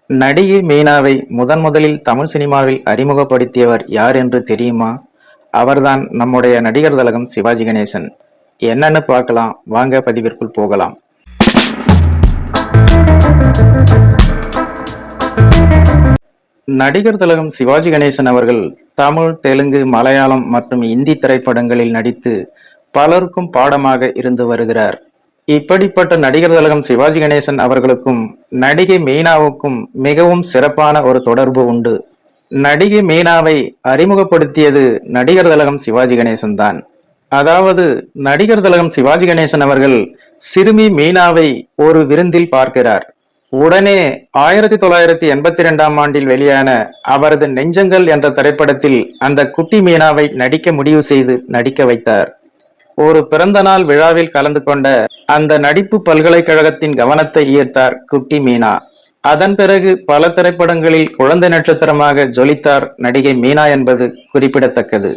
நடிகை மீனாவை முதலில் தமிழ் சினிமாவில் அறிமுகப்படுத்தியவர் யார் என்று தெரியுமா? அவர்தான் நம்முடைய நடிகர் திலகம் சிவாஜி கணேசன். என்னன்னு பார்க்கலாம் வாங்க, பதிவிற்குள் போகலாம். நடிகர் திலகம் சிவாஜி கணேசன் அவர்கள் தமிழ், தெலுங்கு, மலையாளம் மற்றும் இந்தி திரைப்படங்களில் நடித்து பலருக்கும் பாடமாக இருந்து வருகிறார். இப்படிப்பட்ட நடிகர் திலகம் சிவாஜி கணேசன் அவர்களுக்கும் நடிகை மீனாவுக்கும் மிகவும் சிறப்பான ஒரு தொடர்பு உண்டு. நடிகை மீனாவை அறிமுகப்படுத்தியது நடிகர் திலகம் சிவாஜி கணேசன் தான். அதாவது நடிகர் திலகம் சிவாஜி கணேசன் அவர்கள் சிறுமி மீனாவை ஒரு விருந்தில் பார்க்கிறார். உடனே 1982ஆம் ஆண்டில் வெளியான அவரது நெஞ்சங்கள் என்ற திரைப்படத்தில் அந்த குட்டி மீனாவை நடிக்க முடிவு செய்து நடிக்க வைத்தார். ஒரு பிறந்த நாள் விழாவில் கலந்து கொண்ட அந்த நடிப்பு பல்கலைக்கழகத்தின் கவனத்தை ஈர்த்தார் குட்டி மீனா. அதன் பிறகு பல திரைப்படங்களில் குழந்தை நட்சத்திரமாக ஜொலித்தார் நடிகை மீனா என்பது குறிப்பிடத்தக்கது.